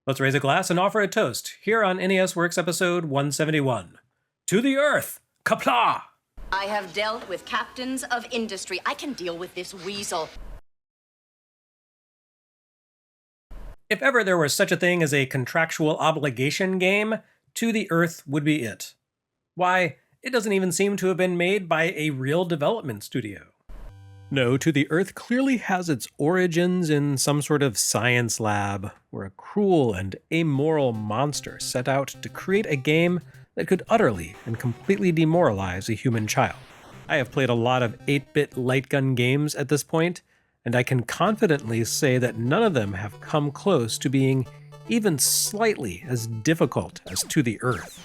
Let's raise a glass and offer a toast here on NES Works episode 171. To the Earth! Kapla! I have dealt with captains of industry. I can deal with this weasel. If ever there was such a thing as a contractual obligation game, To the Earth would be it. Why, it doesn't even seem to have been made by a real development studio. No, To the Earth clearly has its origins in some sort of science lab, where a cruel and amoral monster set out to create a game that could utterly and completely demoralize a human child. I have played a lot of 8-bit light gun games at this point, and I can confidently say that none of them have come close to being even slightly as difficult as To the Earth.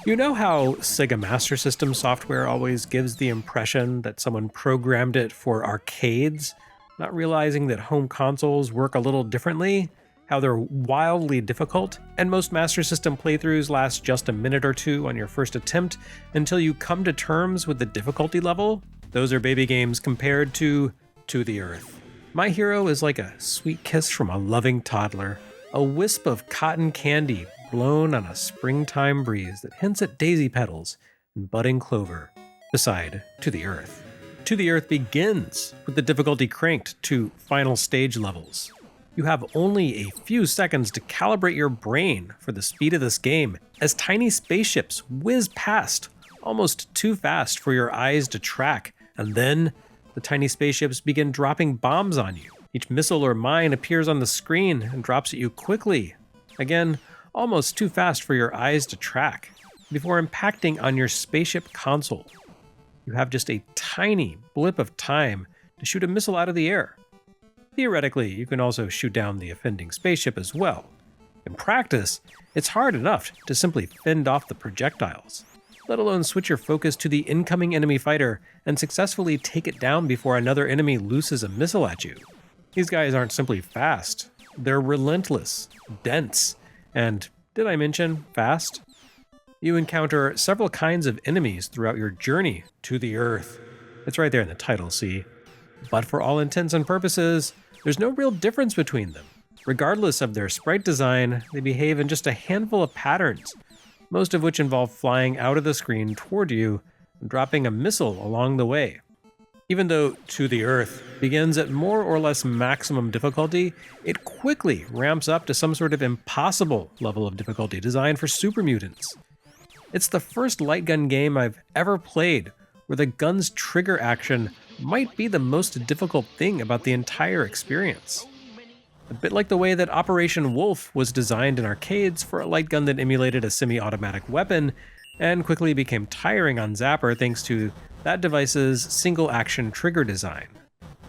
You know how Sega Master System software always gives the impression that someone programmed it for arcades, not realizing that home consoles work a little differently, how they're wildly difficult, and most Master System playthroughs last just a minute or two on your first attempt until you come to terms with the difficulty level? Those are baby games compared to the Earth. My hero is like a sweet kiss from a loving toddler, a wisp of cotton candy blown on a springtime breeze that hints at daisy petals and budding clover beside To the Earth. To the Earth begins with the difficulty cranked to final stage levels. You have only a few seconds to calibrate your brain for the speed of this game as tiny spaceships whiz past, almost too fast for your eyes to track, and then the tiny spaceships begin dropping bombs on you. Each missile or mine appears on the screen and drops at you quickly. Again, almost too fast for your eyes to track, before impacting on your spaceship console. You have just a tiny blip of time to shoot a missile out of the air. Theoretically, you can also shoot down the offending spaceship as well. In practice, it's hard enough to simply fend off the projectiles, let alone switch your focus to the incoming enemy fighter and successfully take it down before another enemy looses a missile at you. These guys aren't simply fast, they're relentless, dense, and, did I mention, fast? You encounter several kinds of enemies throughout your journey to the Earth. It's right there in the title, see? But for all intents and purposes, there's no real difference between them. Regardless of their sprite design, they behave in just a handful of patterns, most of which involve flying out of the screen toward you and dropping a missile along the way. Even though To the Earth begins at more or less maximum difficulty, it quickly ramps up to some sort of impossible level of difficulty designed for super mutants. It's the first light gun game I've ever played where the gun's trigger action might be the most difficult thing about the entire experience. A bit like the way that Operation Wolf was designed in arcades for a light gun that emulated a semi-automatic weapon and quickly became tiring on Zapper thanks to that device's single-action trigger design.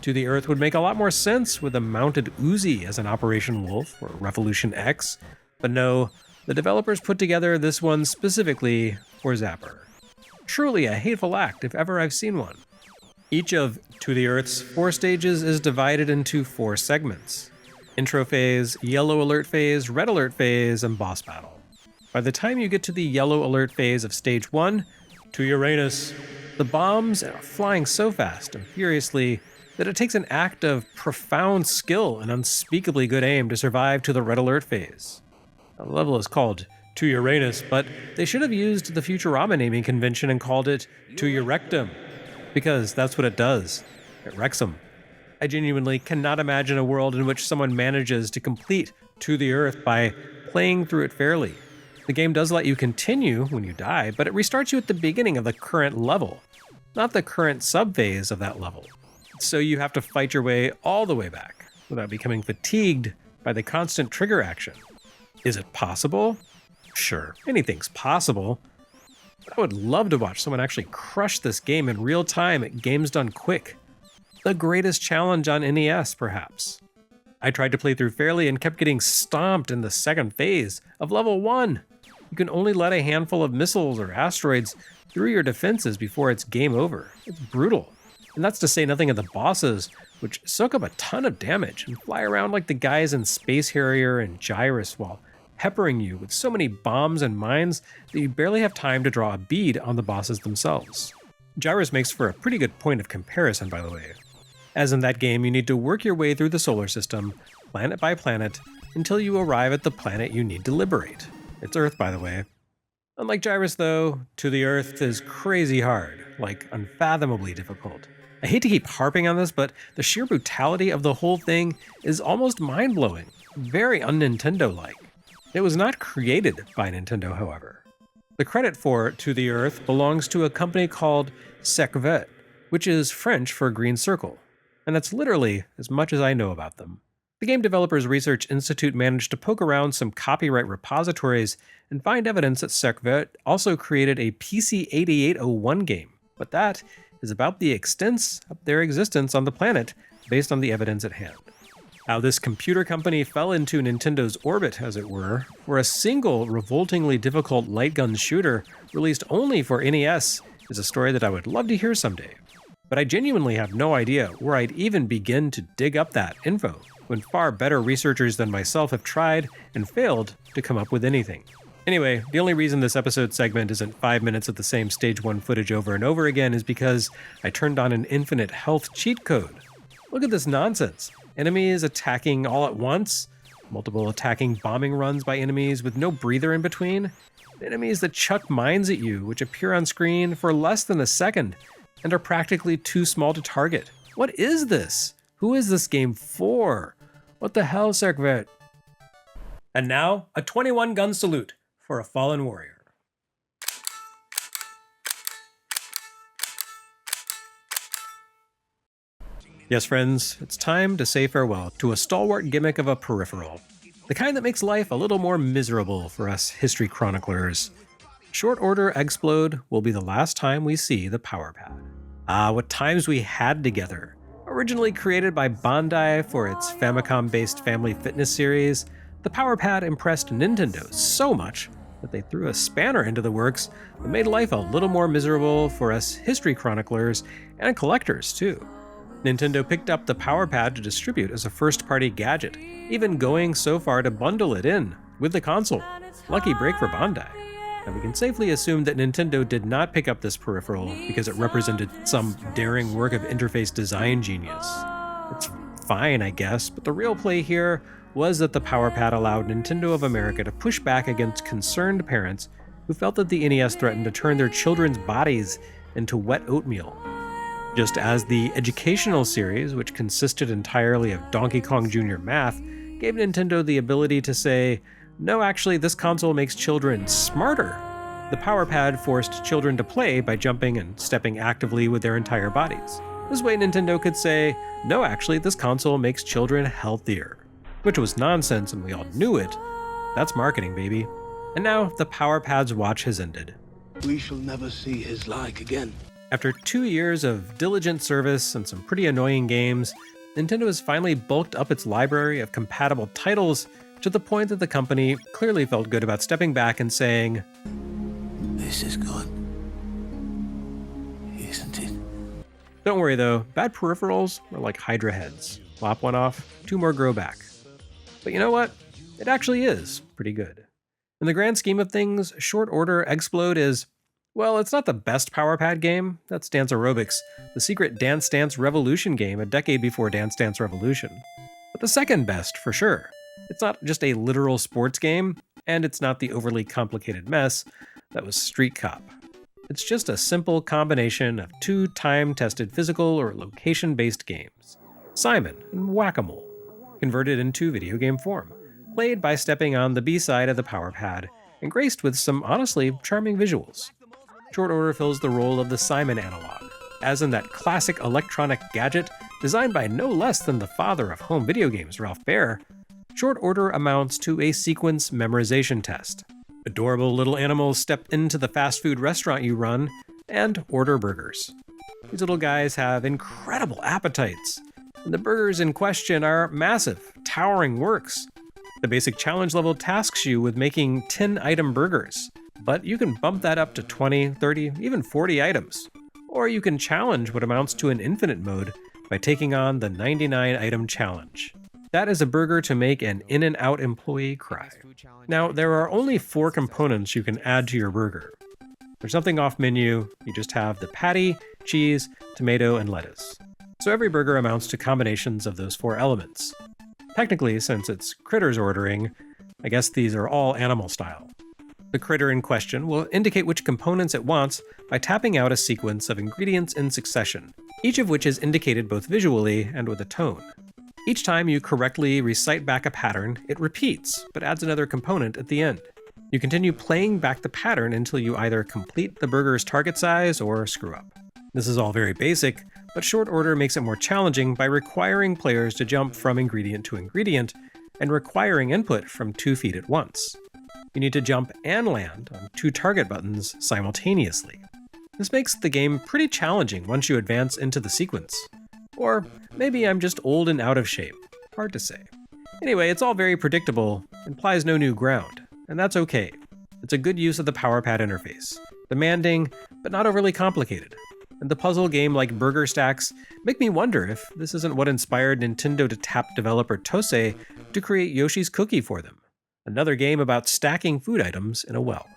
To the Earth would make a lot more sense with a mounted Uzi as an Operation Wolf or Revolution X, but no, the developers put together this one specifically for Zapper. Truly a hateful act if ever I've seen one. Each of To the Earth's 4 stages is divided into 4 segments: intro phase, yellow alert phase, red alert phase, and boss battle. By the time you get to the yellow alert phase of stage 1, to Uranus, the bombs are flying so fast and furiously that it takes an act of profound skill and unspeakably good aim to survive to the red alert phase. The level is called To Uranus, but they should have used the Futurama naming convention and called it To Urectum, because that's what it does. It wrecks them. I genuinely cannot imagine a world in which someone manages to complete To the Earth by playing through it fairly. The game does let you continue when you die, but it restarts you at the beginning of the current level, not the current sub-phase of that level. So you have to fight your way all the way back without becoming fatigued by the constant trigger action. Is it possible? Sure, anything's possible. But I would love to watch someone actually crush this game in real time at Games Done Quick. The greatest challenge on NES, perhaps. I tried to play through fairly and kept getting stomped in the second phase of level 1. You can only let a handful of missiles or asteroids through your defenses before it's game over. It's brutal. And that's to say nothing of the bosses, which soak up a ton of damage and fly around like the guys in Space Harrier and Gyrus while peppering you with so many bombs and mines that you barely have time to draw a bead on the bosses themselves. Gyrus makes for a pretty good point of comparison, by the way. As in that game, you need to work your way through the solar system, planet by planet, until you arrive at the planet you need to liberate. It's Earth, by the way. Unlike Gyrus, though, To the Earth is crazy hard, like unfathomably difficult. I hate to keep harping on this, but the sheer brutality of the whole thing is almost mind-blowing, very un-Nintendo-like. It was not created by Nintendo, however. The credit for To the Earth belongs to a company called Secvet, which is French for green circle, and that's literally as much as I know about them. The Game Developers Research Institute managed to poke around some copyright repositories and find evidence that Secvet also created a PC 8801 game, but that is about the extent of their existence on the planet based on the evidence at hand. How this computer company fell into Nintendo's orbit, as it were, for a single revoltingly difficult light gun shooter released only for NES is a story that I would love to hear someday. But I genuinely have no idea where I'd even begin to dig up that info, when far better researchers than myself have tried and failed to come up with anything. Anyway, the only reason this episode segment isn't 5 minutes of the same Stage 1 footage over and over again is because I turned on an infinite health cheat code. Look at this nonsense. Enemies attacking all at once, multiple attacking bombing runs by enemies with no breather in between, enemies that chuck mines at you which appear on screen for less than a second and are practically too small to target. What is this? Who is this game for? What the hell, Secvet? And now, a 21 gun salute for a fallen warrior. Yes, friends, it's time to say farewell to a stalwart gimmick of a peripheral. The kind that makes life a little more miserable for us history chroniclers. Short order Eggsplode will be the last time we see the Power Pad. Ah, what times we had together. Originally created by Bandai for its Famicom-based Family Fitness series, the Power Pad impressed Nintendo so much that they threw a spanner into the works that made life a little more miserable for us history chroniclers and collectors too. Nintendo picked up the Power Pad to distribute as a first-party gadget, even going so far to bundle it in with the console. Lucky break for Bandai. And we can safely assume that Nintendo did not pick up this peripheral because it represented some daring work of interface design genius. It's fine, I guess, but the real play here was that the Power Pad allowed Nintendo of America to push back against concerned parents who felt that the NES threatened to turn their children's bodies into wet oatmeal. Just as the educational series, which consisted entirely of Donkey Kong Jr. math, gave Nintendo the ability to say, no, actually, this console makes children smarter. The Power Pad forced children to play by jumping and stepping actively with their entire bodies. This way Nintendo could say, no, actually, this console makes children healthier. Which was nonsense and we all knew it. That's marketing, baby. And now the Power Pad's watch has ended. We shall never see his like again. After 2 years of diligent service and some pretty annoying games, Nintendo has finally bulked up its library of compatible titles to the point that the company clearly felt good about stepping back and saying, This is good, isn't it? Don't worry though, bad peripherals are like Hydra heads. Lop one off, 2 more grow back. But you know what? It actually is pretty good. In the grand scheme of things, Short Order Eggsplode is, well, it's not the best Power Pad game. That's Dance Aerobics, the secret Dance Dance Revolution game a decade before Dance Dance Revolution. But the second best, for sure. It's not just a literal sports game, and it's not the overly complicated mess that was Street Cop. It's just a simple combination of 2 time-tested physical or location-based games, Simon and Whack-A-Mole, converted into video game form, played by stepping on the B-side of the Power Pad, and graced with some honestly charming visuals. Short Order fills the role of the Simon analog, as in that classic electronic gadget designed by no less than the father of home video games, Ralph Baer. Short Order amounts to a sequence memorization test. Adorable little animals step into the fast food restaurant you run and order burgers. These little guys have incredible appetites, and the burgers in question are massive, towering works. The basic challenge level tasks you with making 10-item burgers, but you can bump that up to 20, 30, even 40 items. Or you can challenge what amounts to an infinite mode by taking on the 99-item challenge. That is a burger to make an In-N-Out employee cry. Now, there are only 4 components you can add to your burger. There's nothing off menu, you just have the patty, cheese, tomato, and lettuce. So every burger amounts to combinations of those 4 elements. Technically, since it's critters ordering, I guess these are all animal style. The critter in question will indicate which components it wants by tapping out a sequence of ingredients in succession, each of which is indicated both visually and with a tone. Each time you correctly recite back a pattern, it repeats, but adds another component at the end. You continue playing back the pattern until you either complete the burger's target size or screw up. This is all very basic, but short order makes it more challenging by requiring players to jump from ingredient to ingredient and requiring input from 2 feet at once. You need to jump and land on 2 target buttons simultaneously. This makes the game pretty challenging once you advance into the sequence. Or maybe I'm just old and out of shape. Hard to say. Anyway, it's all very predictable, implies no new ground, and that's okay. It's a good use of the Power Pad interface. Demanding, but not overly complicated. And the puzzle game like Burger Stacks make me wonder if this isn't what inspired Nintendo to tap developer Tosei to create Yoshi's Cookie for them. Another game about stacking food items in a well.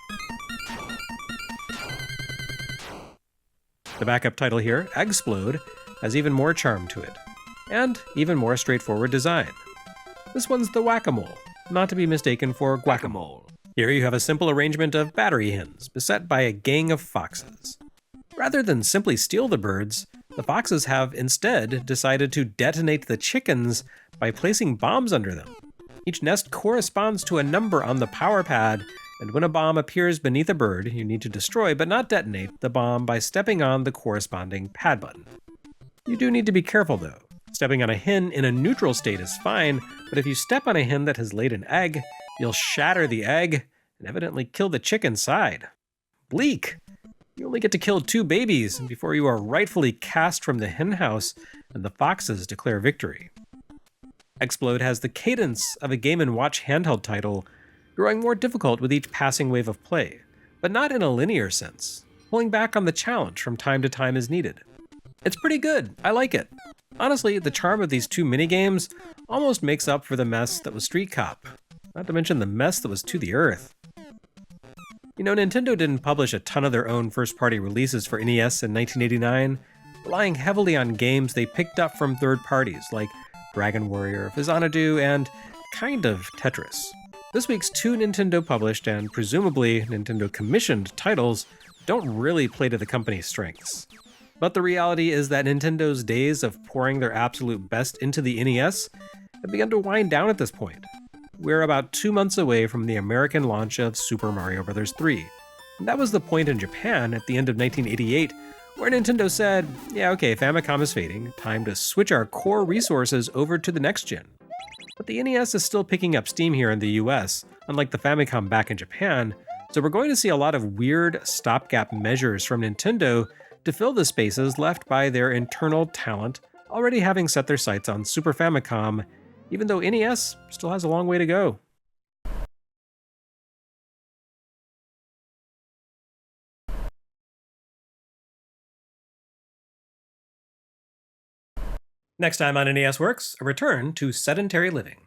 The backup title here, Eggsplode, has even more charm to it, and even more straightforward design. This one's the whack-a-mole, not to be mistaken for guacamole. Here you have a simple arrangement of battery hens beset by a gang of foxes. Rather than simply steal the birds, the foxes have instead decided to detonate the chickens by placing bombs under them. Each nest corresponds to a number on the power pad, and when a bomb appears beneath a bird, you need to destroy but not detonate the bomb by stepping on the corresponding pad button. You do need to be careful though. Stepping on a hen in a neutral state is fine, but if you step on a hen that has laid an egg, you'll shatter the egg and evidently kill the chick inside. Bleak! You only get to kill 2 babies before you are rightfully cast from the hen house and the foxes declare victory. Eggsplode has the cadence of a Game & Watch handheld title, growing more difficult with each passing wave of play, but not in a linear sense. Pulling back on the challenge from time to time is needed. It's pretty good, I like it. Honestly, the charm of these 2 minigames almost makes up for the mess that was Street Cop, not to mention the mess that was To the Earth. You know, Nintendo didn't publish a ton of their own first-party releases for NES in 1989, relying heavily on games they picked up from third parties like Dragon Warrior, Xanadu, and kind of Tetris. This week's 2 Nintendo-published and presumably Nintendo-commissioned titles don't really play to the company's strengths. But the reality is that Nintendo's days of pouring their absolute best into the NES have begun to wind down at this point. We're about 2 months away from the American launch of Super Mario Bros. 3. And that was the point in Japan at the end of 1988 where Nintendo said, yeah, okay, Famicom is fading, time to switch our core resources over to the next gen. But the NES is still picking up steam here in the US, unlike the Famicom back in Japan, so we're going to see a lot of weird stopgap measures from Nintendo to fill the spaces left by their internal talent already having set their sights on Super Famicom, even though NES still has a long way to go. Next time on NES Works, a return to sedentary living.